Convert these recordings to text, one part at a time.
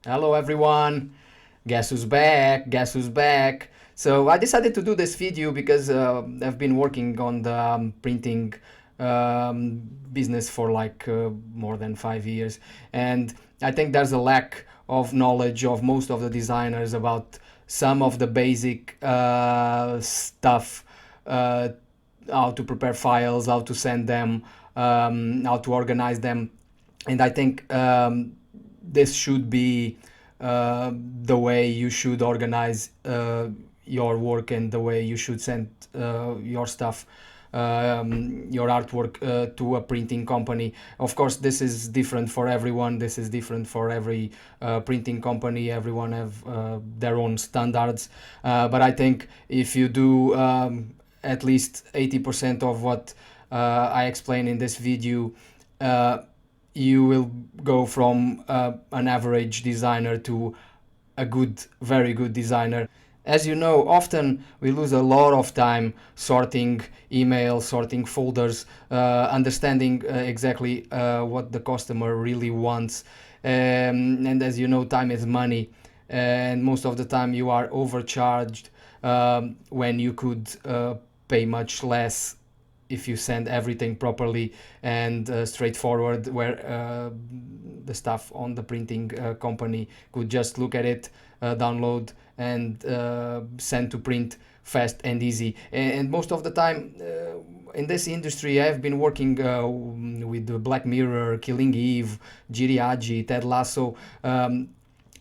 Hello everyone, guess who's back, guess who's back. So I decided to do this video because I've been working on the printing um, business for like more than 5 years, and I think there's a lack of knowledge of most of the designers about some of the basic stuff, uh, how to prepare files, how to send them, how to organize them, and I think this should be the way you should organize your work and the way you should send your stuff, your artwork to a printing company. Of course, this is different for everyone. This is different for every printing company. Everyone have their own standards. But I think if you do at least 80% of what I explain in this video, uh, you will go from an average designer to a good, very good designer. As you know, often we lose a lot of time sorting emails, sorting folders, understanding exactly what the customer really wants. And as you know, time is money, and most of the time you are overcharged when you could pay much less if you send everything properly and straightforward, where the staff on the printing company could just look at it, download, and send to print fast and easy. And most of the time in this industry, I've been working with Black Mirror, Killing Eve, Giriagi, Ted Lasso, and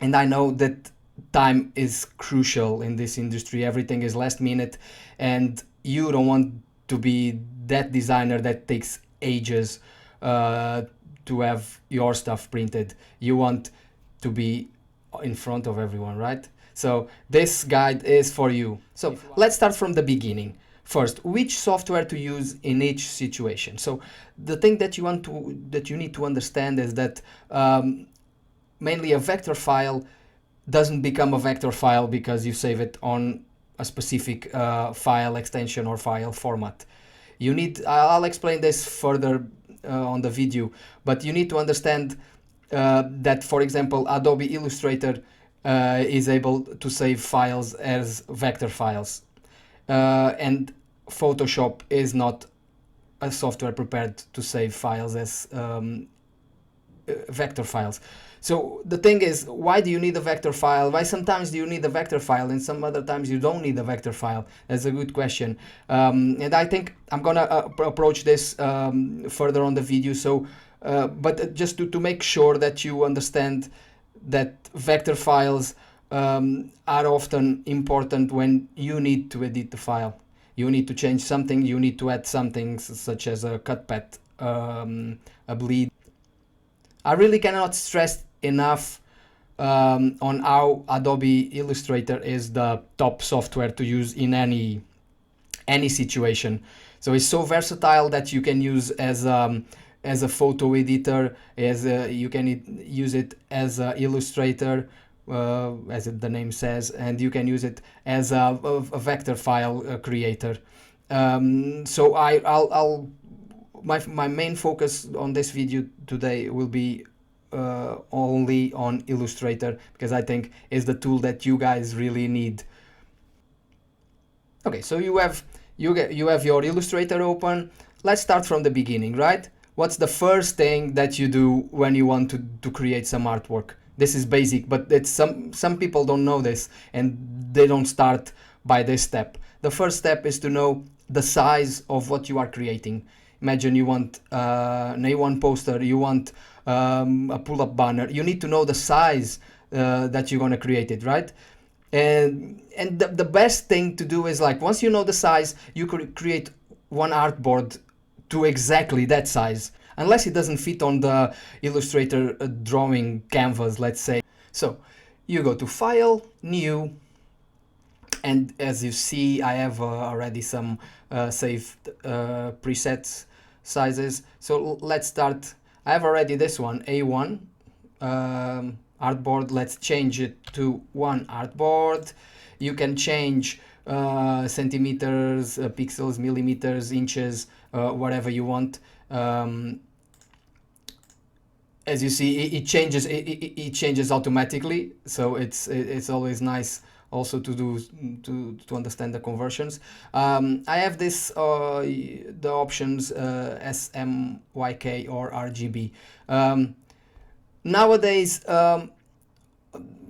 I know that time is crucial in this industry. Everything is last minute, and you don't want to be that designer that takes ages to have your stuff printed. You want to be in front of everyone, right? So this guide is for you. So let's start from the beginning. First, which software to use in each situation. So the thing that you need to understand is that mainly a vector file doesn't become a vector file because you save it on a specific file extension or file format. You need, I'll explain this further on the video, but you need to understand that, for example, Adobe Illustrator is able to save files as vector files, and Photoshop is not a software prepared to save files as vector files. So the thing is, why do you need a vector file? Why sometimes do you need a vector file and some other times you don't need a vector file? That's a good question. And I think I'm gonna approach this further on the video. So, but just to make sure that you understand that vector files are often important when you need to edit the file. You need to change something, you need to add something such as a cut path, a bleed. I really cannot stress enough on how Adobe Illustrator is the top software to use in any situation. So it's so versatile that you can use as a photo editor, you can use it as an illustrator, as the name says, and you can use it as a vector file creator. So I'll my main focus on this video today will be only on Illustrator, because I think is the tool that you guys really need. Okay, so you have your Illustrator open. Let's start from the beginning, right? What's the first thing that you do when you want to create some artwork? This is basic, but it's some people don't know this and they don't start by this step. The first step is to know the size of what you are creating. Imagine you want an A1 poster, you want a pull-up banner. You need to know the size that you're gonna create it, right? And the best thing to do is, like, once you know the size, you could create one artboard to exactly that size, unless it doesn't fit on the Illustrator drawing canvas, let's say. So you go to File, New, and as you see, I have already some saved presets sizes. So let's start. I have already this one, A1 artboard. Let's change it to one artboard. You can change centimeters, pixels, millimeters, inches, whatever you want. as you see, it changes. It changes automatically, so it's always nice also to do to understand the conversions. I have this the options SMYK or RGB. Nowadays,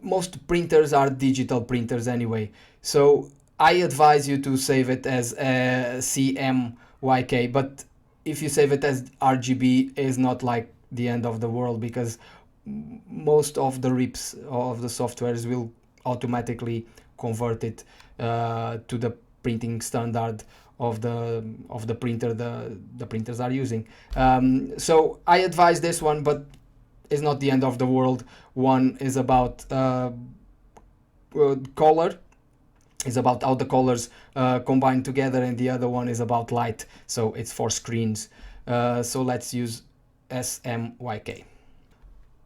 most printers are digital printers anyway, so I advise you to save it as CMYK. But if you save it as RGB, is not like the end of the world, because most of the rips of the softwares will automatically convert it to the printing standard of the printer the printers are using. So I advise this one, but it's not the end of the world. One is about color, is about how the colors combine together, and the other one is about light, so it's for screens. So let's use SMYK.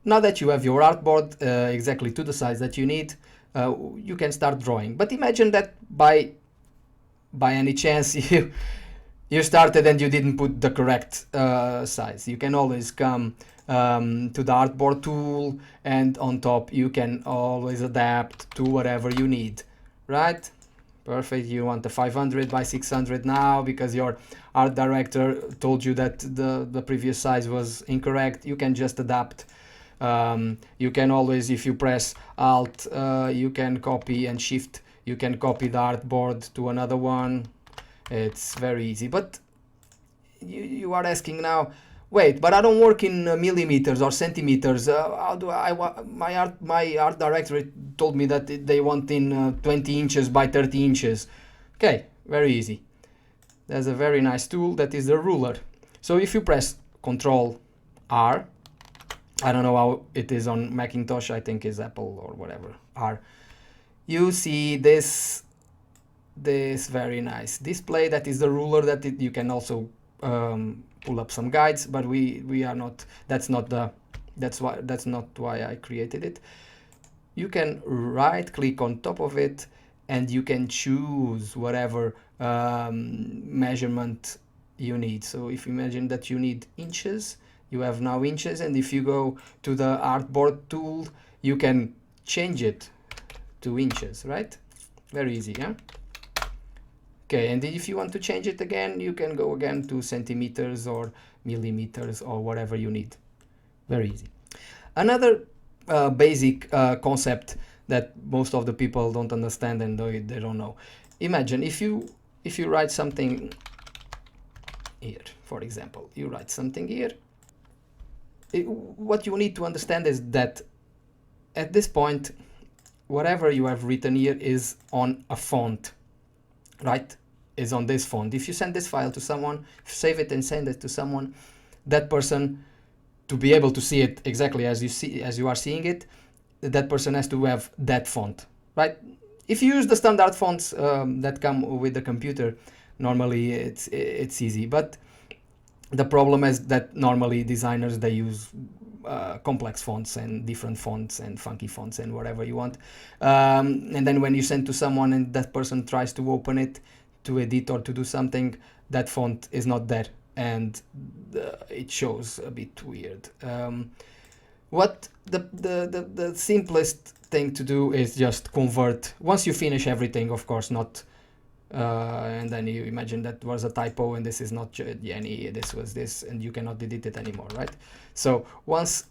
Now that you have your artboard exactly to the size that you need, you can start drawing. But imagine that by any chance you started and you didn't put the correct size. You can always come to the artboard tool, and on top you can always adapt to whatever you need, right? Perfect. You want a 500 by 600 now because your art director told you that the previous size was incorrect. You can just adapt. You can always, if you press Alt, you can copy, and Shift, you can copy the artboard to another one. It's very easy. But you are asking now, wait, but I don't work in millimeters or centimeters. How do my art director told me that they want in 20 inches by 30 inches. Okay, very easy. There's a very nice tool that is the ruler. So if you press Control R, I don't know how it is on Macintosh, I think it's Apple or whatever, R, you see this very nice display that is the ruler that you can also pull up some guides, but we are not, that's not why I created it. You can right click on top of it and you can choose whatever measurement you need. So if you imagine that you need inches, you have now inches, and if you go to the artboard tool, you can change it to inches, right? Very easy, yeah? Okay, and if you want to change it again, you can go again to centimeters or millimeters or whatever you need. Very easy. Another basic concept that most of the people don't understand and they don't know. Imagine if you write something here, for example, you write something here. What you need to understand is that at this point, whatever you have written here is on a font, right? Is on this font. If you send this file to someone, save it and send it to someone, that person, to be able to see it exactly as you are seeing it, that person has to have that font, right? If you use the standard fonts that come with the computer, normally it's easy. But the problem is that normally designers, they use complex fonts and different fonts and funky fonts and whatever you want, and then when you send to someone and that person tries to open it to edit or to do something, that font is not there, and it shows a bit weird. What the simplest thing to do is just convert once you finish everything, of course, not and then you imagine that was a typo and this is not Jenny, this was this, and you cannot edit it anymore, right? So once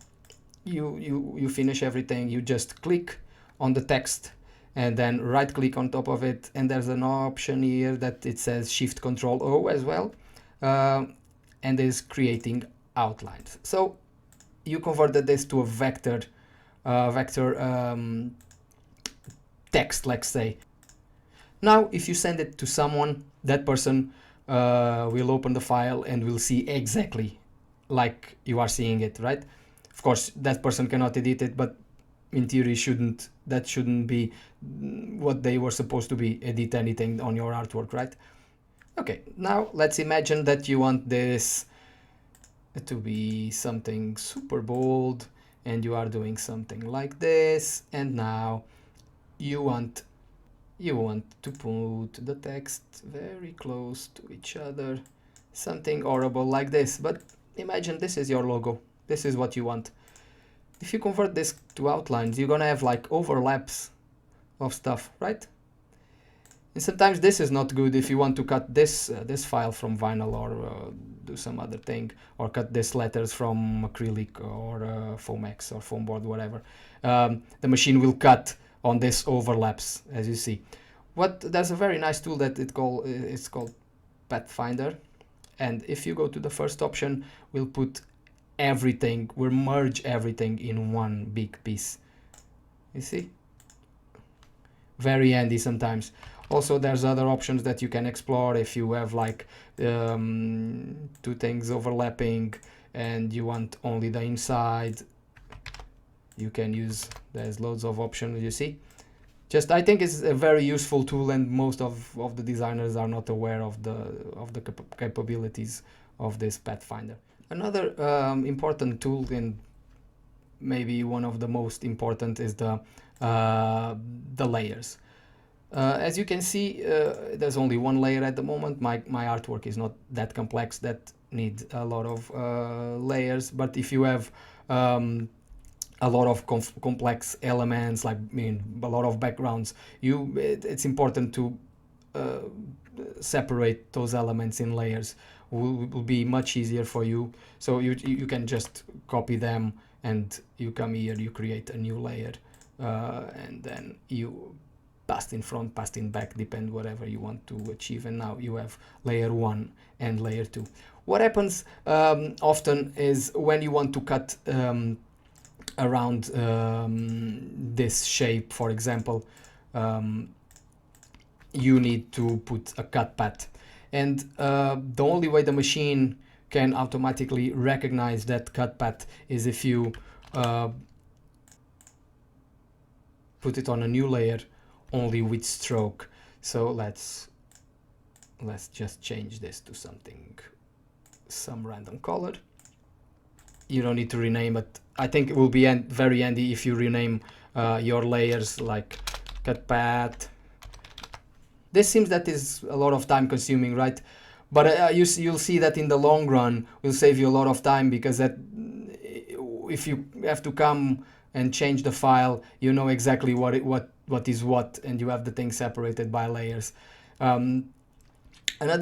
you finish everything, you just click on the text and then right click on top of it, and there's an option here that it says Shift Control O as well, and is creating outlines. So you converted this to a vector text, let's say. Now, if you send it to someone, that person will open the file and will see exactly like you are seeing it, right? Of course, that person cannot edit it, but in theory, that shouldn't be what they were supposed to be, edit anything on your artwork, right? Okay, now let's imagine that you want this to be something super bold, and you are doing something like this, and now you want to put the text very close to each other, something horrible like this. But imagine this is your logo, this is what you want. if you convert this to outlines, you're gonna have like overlaps of stuff, right? And sometimes this is not good if you want to cut this this file from vinyl, or do some other thing, or cut this letters from acrylic or Foamex or foam board, whatever. The machine will cut on this overlaps, as you see. There's a very nice tool that it's called Pathfinder, and if you go to the first option, we'll put everything, we'll merge everything in one big piece. You see? Very handy sometimes. Also, there's other options that you can explore if you have like two things overlapping and you want only the inside. You can use, there's loads of options, you see. Just, I think it's a very useful tool, and most of the designers are not aware of the capabilities of this Pathfinder. Another important tool, and maybe one of the most important, is the layers. As you can see, there's only one layer at the moment. My artwork is not that complex that needs a lot of layers, but if you have a lot of complex elements, like a lot of backgrounds, it's important to separate those elements in layers. Will be much easier for you. So you can just copy them, and you come here, you create a new layer, and then you pass in front, pass in back, depend whatever you want to achieve. And now you have layer 1 and layer 2. What happens often is when you want to cut around this shape, for example, you need to put a cut path, and the only way the machine can automatically recognize that cut path is if you put it on a new layer only with stroke. So let's just change this to some random color. You don't need to rename it. I think it will be very handy if you rename your layers, like cut path. This seems that is a lot of time consuming, right? But you'll see that in the long run will save you a lot of time, because that if you have to come and change the file, you know exactly what is what, and you have the thing separated by layers. Another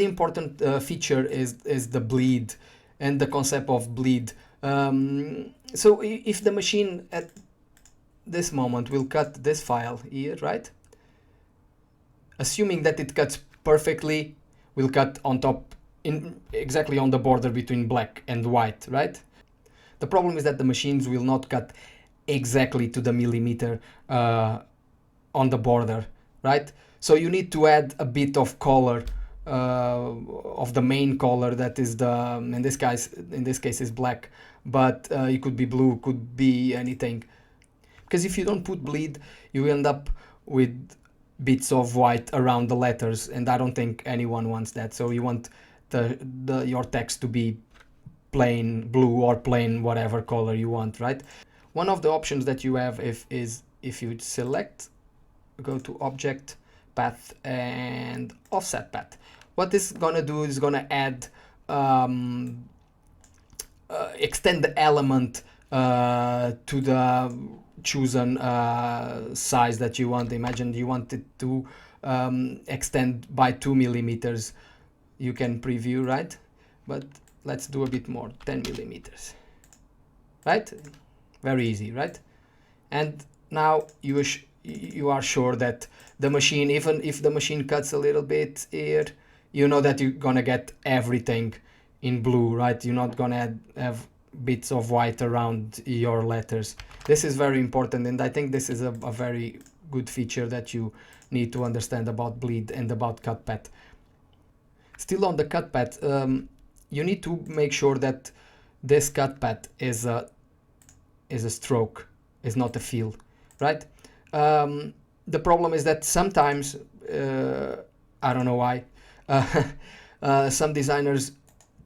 important feature is the bleed and the concept of bleed. So if the machine at this moment will cut this file here, right? Assuming that it cuts perfectly, will cut on top, exactly on the border between black and white, right? The problem is that the machines will not cut exactly to the millimeter on the border, right? So you need to add a bit of color, of the main color, that is in this case is black, but it could be blue, could be anything. Because if you don't put bleed, you end up with bits of white around the letters, and I don't think anyone wants that. So you want your text to be plain blue or plain whatever color you want, right? One of the options that you have is if you select, go to Object, Path, and Offset Path. What this is gonna do is gonna add, extend the element to the chosen size that you want. Imagine you want it to extend by 2 millimeters. You can preview, right? But let's do a bit more, 10 millimeters, right? Very easy, right? And now you are sure that the machine, even if the machine cuts a little bit here, you know that you're gonna get everything in blue, right? You're not gonna have bits of white around your letters. This is very important, and I think this is a very good feature that you need to understand about bleed and about cut path. Still on the cut path, you need to make sure that this cut path is a stroke, is not a fill, right? The problem is that sometimes, I don't know why, some designers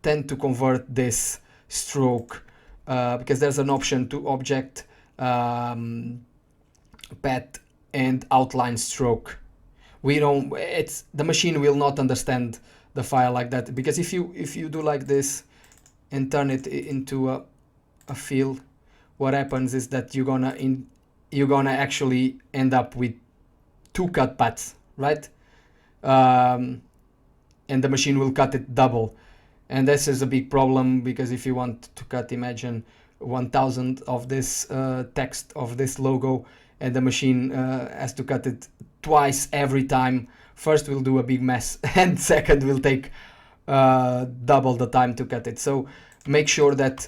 tend to convert this stroke, because there's an option to Object, Path, and Outline Stroke. The machine will not understand the file like that, because if you do like this and turn it into a fill, what happens is that you're gonna actually end up with two cut paths, right? And the machine will cut it double, and this is a big problem, because if you want to cut, imagine 1000 of this text of this logo, and the machine has to cut it twice every time. First will do a big mess, and second will take double the time to cut it. So make sure that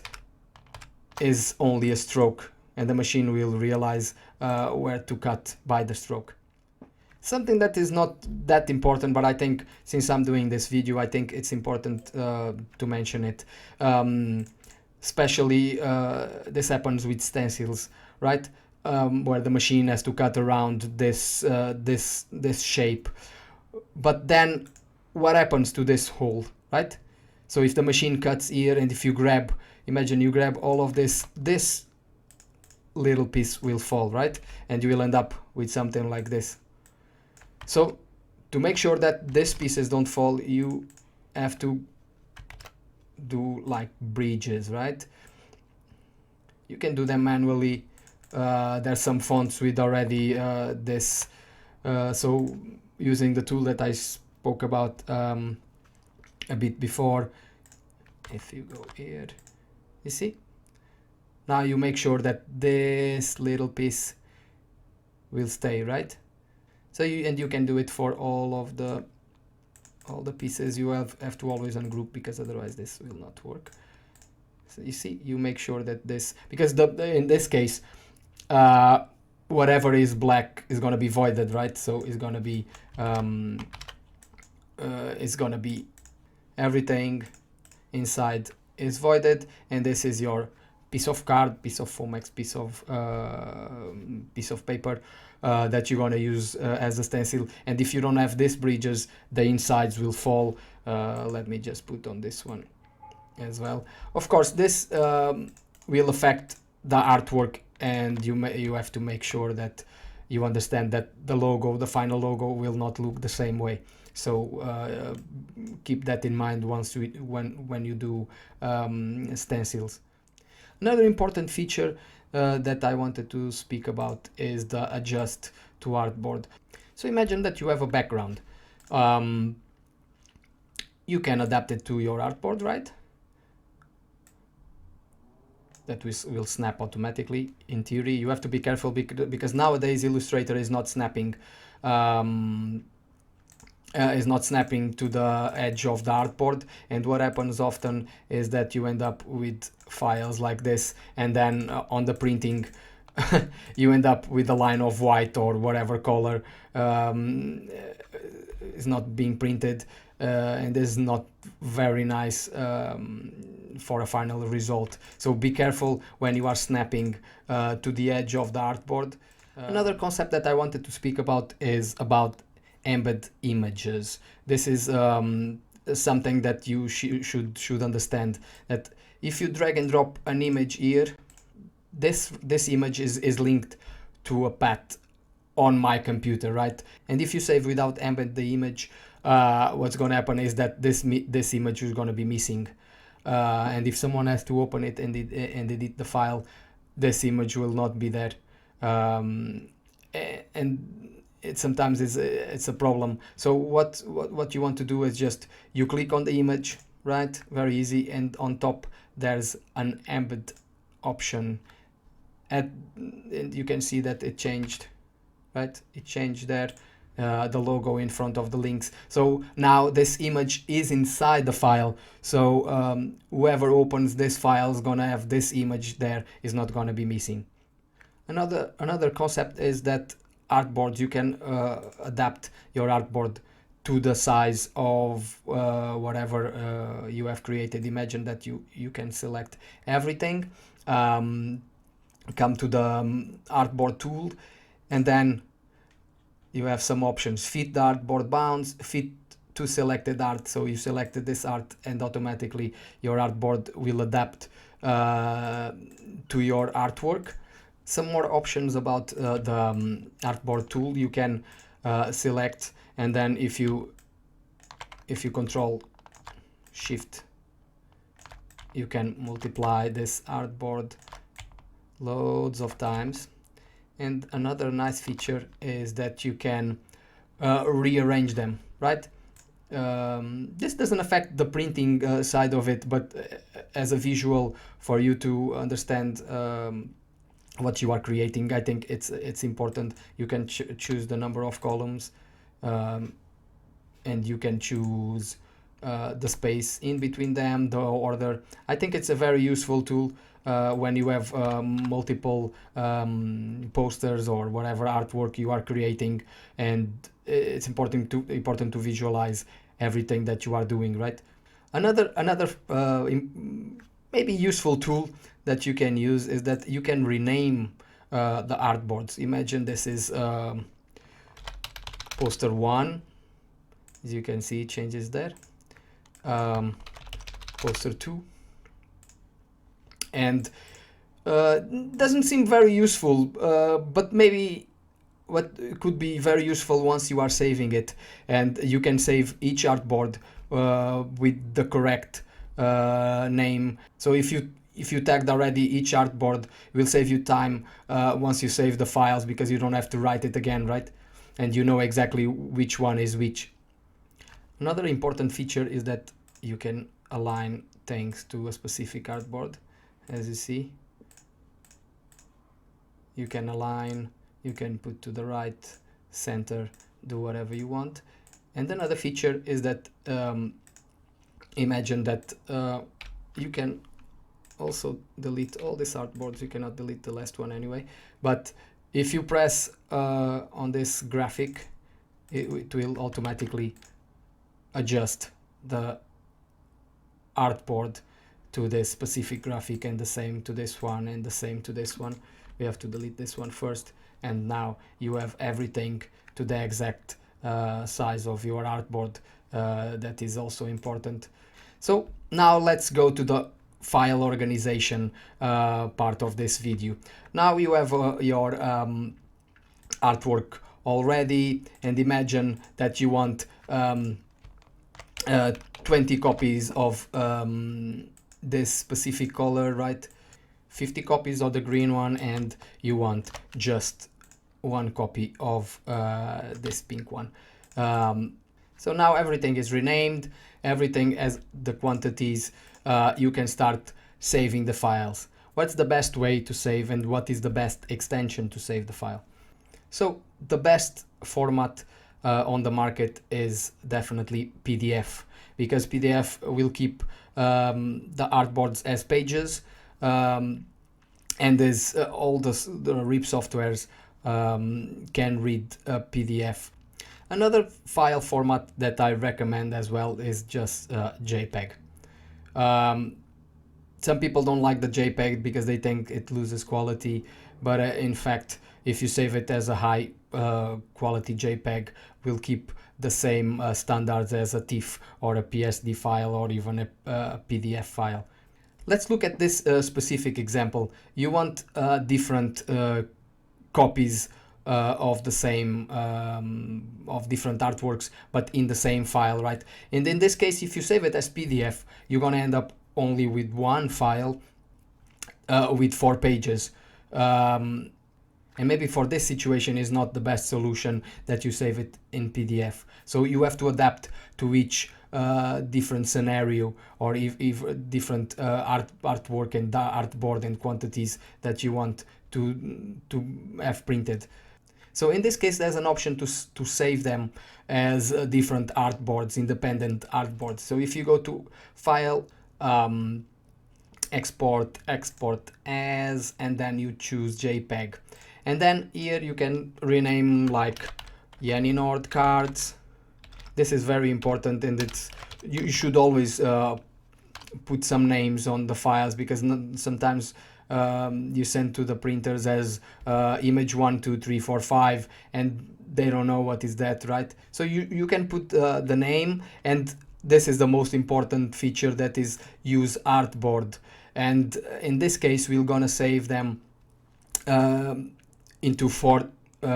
is only a stroke, and the machine will realize where to cut by the stroke. Something that is not that important, but I think since I'm doing this video, I think it's important to mention it. Especially this happens with stencils, right? Where the machine has to cut around this shape. But then what happens to this hole, right? So if the machine cuts here, and if you grab, imagine you grab all of this little piece will fall, right? And you will end up with something like this. So to make sure that these pieces don't fall, you have to do like bridges, right? You can do them manually. There's some fonts with already this. So using the tool that I spoke about a bit before, if you go here, you see? Now you make sure that this little piece will stay, right? So you can do it for all the pieces. You have to always ungroup, because otherwise this will not work. So you see, you make sure that this, because in this case whatever is black is going to be voided, right? So it's going to be everything inside is voided, and this is your piece of card, piece of Fomex, piece of paper that you're going to use as a stencil. And if you don't have these bridges, the insides will fall. Let me just put on this one as well. Of course, this will affect the artwork, and you have to make sure that you understand that the final logo will not look the same way. So keep that in mind when you do stencils. Another important feature that I wanted to speak about is the adjust to artboard. So imagine that you have a background. You can adapt it to your artboard, right? That will snap automatically. In theory, you have to be careful because nowadays Illustrator is not snapping to the edge of the artboard, and what happens often is that you end up with files like this, and then on the printing you end up with a line of white or whatever color is not being printed, and this is not very nice for a final result. So be careful when you are snapping to the edge of the artboard. Another concept that I wanted to speak about is about embed images. This is something that you should understand, that if you drag and drop an image here, this image is linked to a path on my computer, right? And if you save without embed the image, what's going to happen is that this image is going to be missing, and if someone has to open it and edit the file, this image will not be there, and sometimes it's a problem. So what you want to do is just you click on the image, right? Very easy, and on top there's an embed option, and you can see that it changed, right? It changed there, the logo in front of the links. So now this image is inside the file, so whoever opens this file is gonna have this image there, is not gonna be missing. Another concept is that artboards, you can adapt your artboard to the size of whatever you have created. Imagine that you can select everything, come to the artboard tool, and then you have some options: fit the artboard bounds, fit to selected art. So you selected this art, and automatically your artboard will adapt to your artwork. Some more options about the artboard tool. You can select, and then if you control shift, you can multiply this artboard loads of times. And another nice feature is that you can rearrange them, right? This doesn't affect the printing side of it, but as a visual for you to understand what you are creating, I think it's important. You can choose the number of columns, and you can choose the space in between them, the order. I think it's a very useful tool when you have multiple posters or whatever artwork you are creating, and it's important to visualize everything that you are doing, right? Another maybe useful tool that you can use is that you can rename the artboards. Imagine this is poster 1, as you can see, changes there. Poster 2, and doesn't seem very useful, but maybe what could be very useful once you are saving it, and you can save each artboard with the correct name. So if you tagged already each artboard, it will save you time once you save the files, because you don't have to write it again, right? And you know exactly which one is which. Another important feature is that you can align things to a specific artboard. As you see, you can align, you can put to the right, center, do whatever you want. And another feature is that imagine that you can also delete all these artboards. You cannot delete the last one anyway, but if you press on this graphic, it will automatically adjust the artboard to this specific graphic, and the same to this one, and the same to this one. We have to delete this one first, and now you have everything to the exact size of your artboard. That is also important. So now let's go to the file organization part of this video. Now you have your artwork already, and imagine that you want 20 copies of this specific color, right? 50 copies of the green one, and you want just one copy of this pink one. So now everything is renamed, everything as the quantities. You can start saving the files. What's the best way to save, and what is the best extension to save the file? So the best format on the market is definitely PDF, because PDF will keep the artboards as pages, and as all the RIP softwares can read PDF. Another file format that I recommend as well is just JPEG. Some people don't like the JPEG because they think it loses quality, but in fact, if you save it as a high quality JPEG, will keep the same standards as a TIFF or a PSD file or even a PDF file. Let's look at this specific example. You want different copies of the same of different artworks, but in the same file, right? And in this case, if you save it as PDF, you're gonna end up only with one file with 4 pages. And maybe for this situation is not the best solution that you save it in PDF. So you have to adapt to each different scenario, or if different artwork and artboard and quantities that you want to have printed. So in this case, there's an option to save them as different artboards, independent artboards. So if you go to File, Export as, and then you choose JPEG. And then here you can rename like Yanni Nord cards. This is very important, and you should always put some names on the files, because sometimes you send to the printers as image 1, 2, 3, 4, 5, and they don't know what is that, right? So you can put the name, and this is the most important feature, that is use Artboard. And in this case, we're gonna save them into 4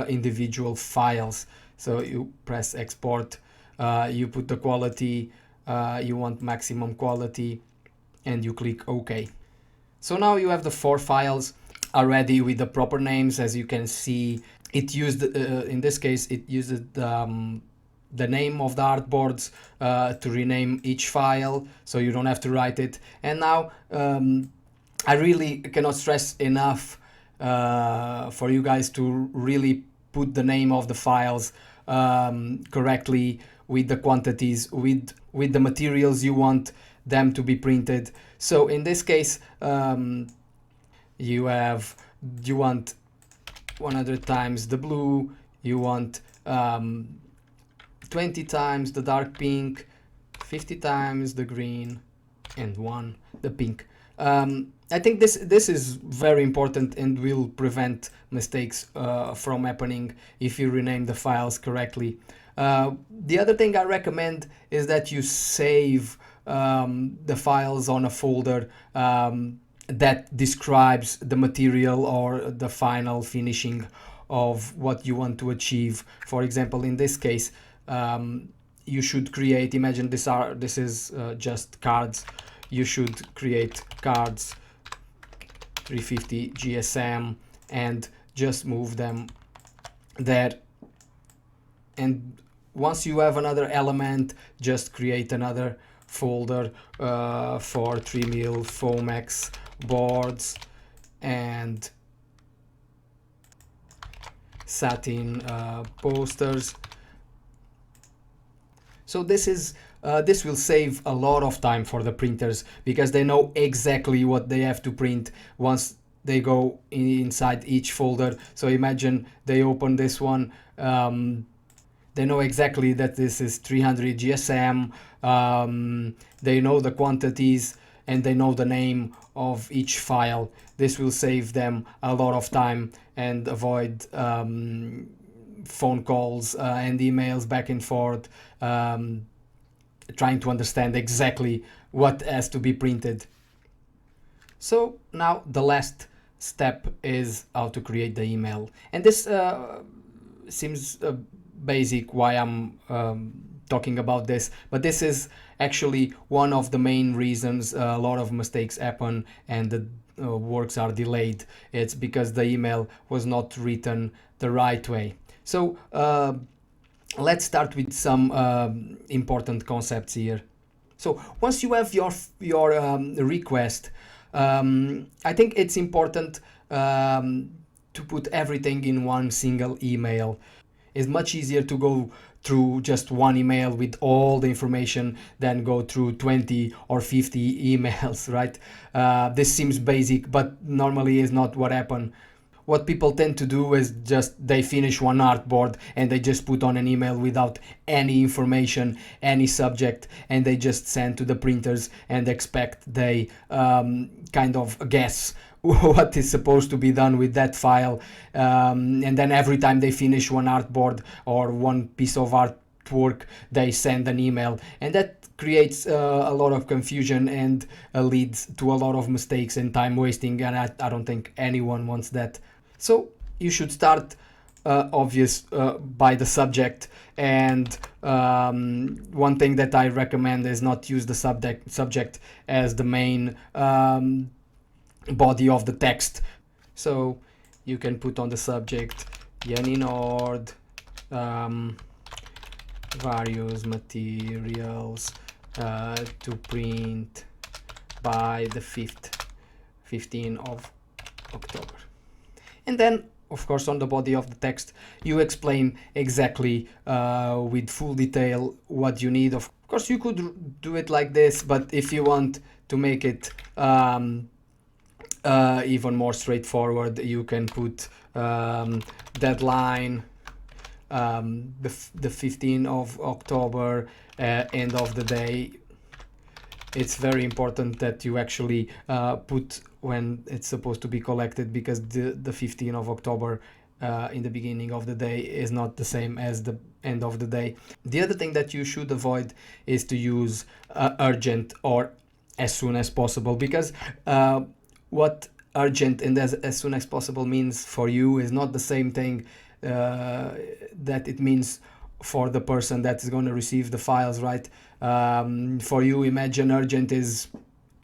individual files. So you press export, you put the quality, you want maximum quality, and you click OK. So now you have the 4 files. already with the proper names. As you can see, it used in this case it used the name of the artboards to rename each file, so you don't have to write it. And now I really cannot stress enough for you guys to really put the name of the files correctly, with the quantities, with the materials you want them to be printed. So in this case, you want 100 times the blue, you want 20 times the dark pink, 50 times the green, and 1 the pink. I think this is very important and will prevent mistakes from happening if you rename the files correctly. The other thing I recommend is that you save the files on a folder that describes the material or the final finishing of what you want to achieve. For example, in this case, you should create, imagine this is just cards. You should create cards 350 GSM and just move them there. And once you have another element, just create another folder for 3mm Foamex boards and satin posters. So this will save a lot of time for the printers, because they know exactly what they have to print once they go inside each folder. So imagine they open this one, they know exactly that this is 300 GSM, they know the quantities, and they know the name of each file. This will save them a lot of time and avoid phone calls and emails back and forth, trying to understand exactly what has to be printed. So now the last step is how to create the email, and this seems basic why I'm talking about this, but this is actually one of the main reasons a lot of mistakes happen and the works are delayed. It's because the email was not written the right way. So let's start with some important concepts here. So once you have your request, I think it's important to put everything in one single email. It's much easier to go through just one email with all the information than go through 20 or 50 emails, right? This seems basic, but normally is not what happens. What people tend to do is just they finish one artboard and they just put on an email without any information, any subject, and they just send to the printers and expect they kind of guess what is supposed to be done with that file, and then every time they finish one artboard or one piece of artwork, they send an email, and that creates a lot of confusion and leads to a lot of mistakes and time wasting, and I don't think anyone wants that. So you should start by the subject, and one thing that I recommend is not use the subject as the main body of the text. So you can put on the subject Jenny Nord, various materials to print by the 15th of October. And then, of course, on the body of the text, you explain exactly with full detail what you need. Of course, you could do it like this, but if you want to make it even more straightforward, you can put deadline, the 15th of October, end of the day. It's very important that you actually put when it's supposed to be collected, because the 15th of October in the beginning of the day is not the same as the end of the day. The other thing that you should avoid is to use urgent or as soon as possible, because what urgent and as soon as possible means for you is not the same thing that it means for the person that is going to receive the files, right? For you, imagine urgent is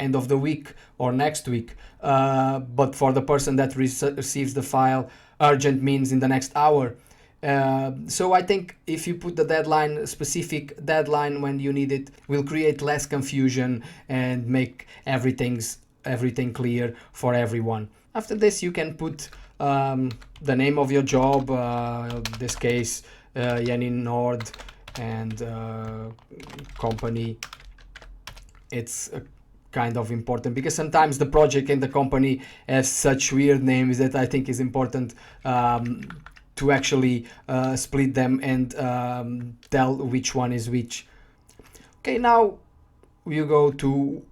end of the week or next week. But for the person that receives the file, urgent means in the next hour. So I think if you put the deadline, specific deadline when you need it, will create less confusion and make everything clear for everyone. After this, you can put the name of your job, in this case Yanin Nord, and company. It's kind of important because sometimes the project and the company has such weird names that I think is important to actually split them and tell which one is which. Okay, now you go to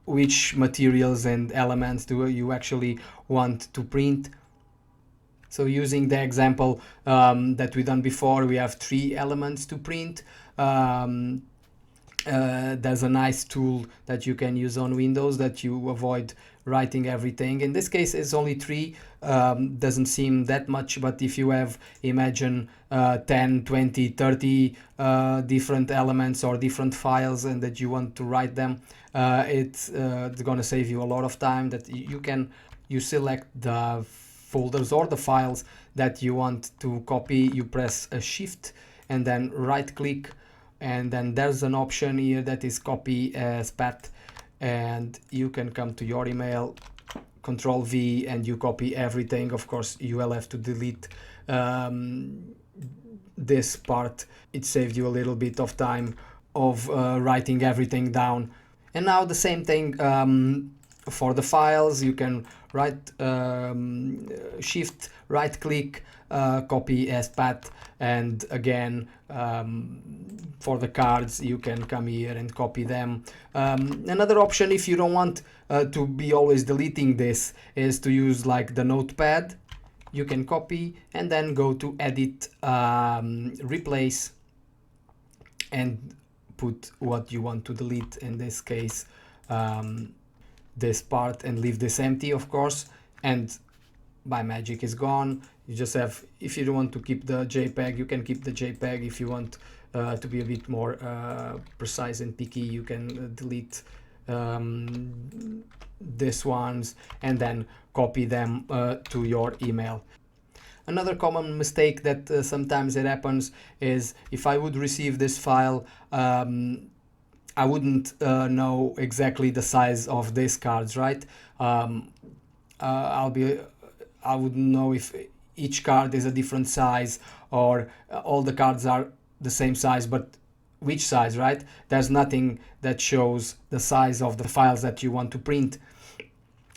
which materials and elements do you actually want to print. So using the example that we done before, we have 3 elements to print. There's a nice tool that you can use on Windows that you avoid writing everything. In this case, it's only 3. Doesn't seem that much, but if you have, imagine 10, 20, 30 different elements or different files and that you want to write them, it's gonna save you a lot of time. That you select the folders or the files that you want to copy. You press a shift and then right click, and then there's an option here that is copy as path, and you can come to your email, Control V, and you copy everything. Of course you will have to delete this part. It saved you a little bit of time of writing everything down. And now the same thing for the files. You can shift right click, copy as path, and again for the cards you can come here and copy them. Another option, if you don't want to be always deleting this, is to use like the notepad. You can copy and then go to edit, replace, and put what you want to delete. In this case this part, and leave this empty, of course, and by magic is gone. You just have, if you don't want to keep the JPEG, you can keep the JPEG. If you want to be a bit more precise and picky, you can delete these ones and then copy them to your email. Another common mistake that sometimes it happens is, if I would receive this file, I wouldn't know exactly the size of these cards, right? I wouldn't know if each card is a different size or all the cards are the same size, but which size, right? There's nothing that shows the size of the files that you want to print.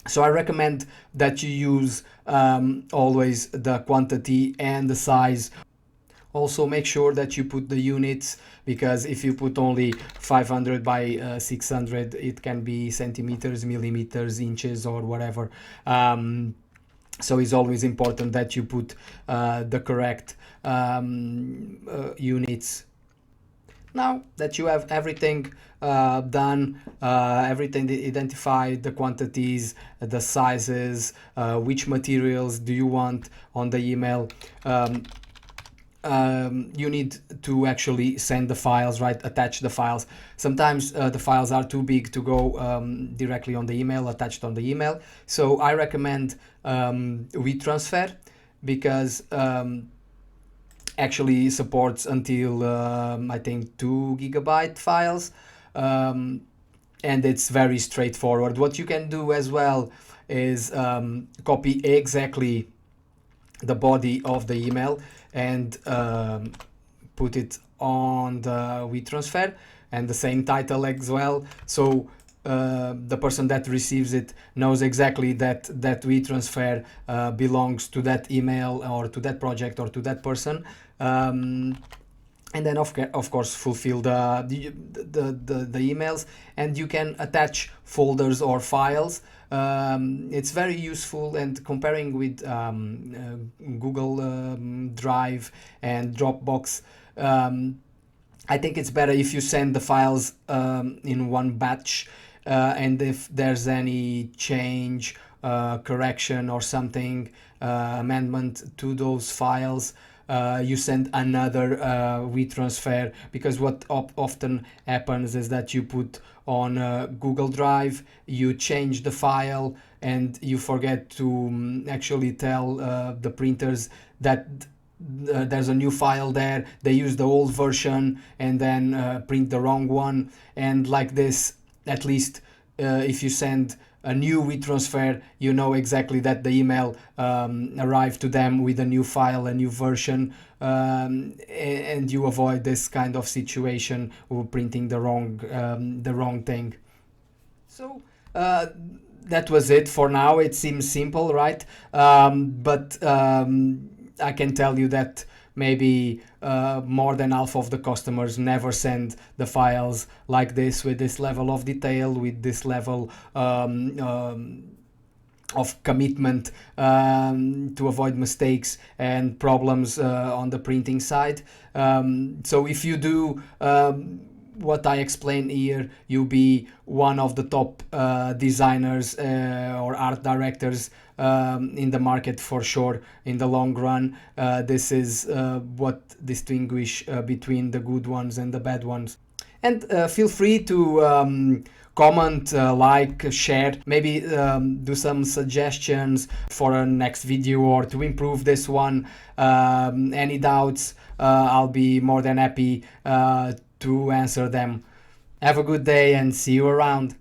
So I recommend that you use always the quantity and the size. Also make sure that you put the units, because if you put only 500 by 600, it can be centimeters, millimeters, inches, or whatever. So it's always important that you put the correct units. Now that you have everything done, everything identified, the quantities, the sizes, which materials do you want on the email, you need to actually send the files, right? Attach the files. Sometimes the files are too big to go directly on the email, attached on the email. So I recommend WeTransfer, because actually supports until I think 2 GB files, and it's very straightforward. What you can do as well is copy exactly the body of the email and put it on the WeTransfer, and the same title as well, so the person that receives it knows exactly that WeTransfer belongs to that email or to that project or to that person. And then of course fulfill the emails, and you can attach folders or files. It's very useful, and comparing with Google Drive and Dropbox, I think it's better if you send the files in one batch, and if there's any change, correction or something, amendment to those files, you send another WeTransfer, because what often happens is that you put on Google Drive, you change the file, and you forget to actually tell the printers that there's a new file there. They use the old version and then print the wrong one. And like this, at least if you send a new WeTransfer, you know exactly that the email arrived to them with a new file, a new version, and you avoid this kind of situation of printing the wrong thing. So that was it for now. It seems simple, right? But I can tell you that maybe more than half of the customers never send the files like this, with this level of detail, with this level of commitment, to avoid mistakes and problems on the printing side. So if you do what I explained here, you'll be one of the top designers or art directors in the market for sure in the long run. This is what distinguish between the good ones and the bad ones. And feel free to comment, like, share, maybe do some suggestions for a next video or to improve this one. Any doubts, I'll be more than happy to answer them. Have a good day and see you around.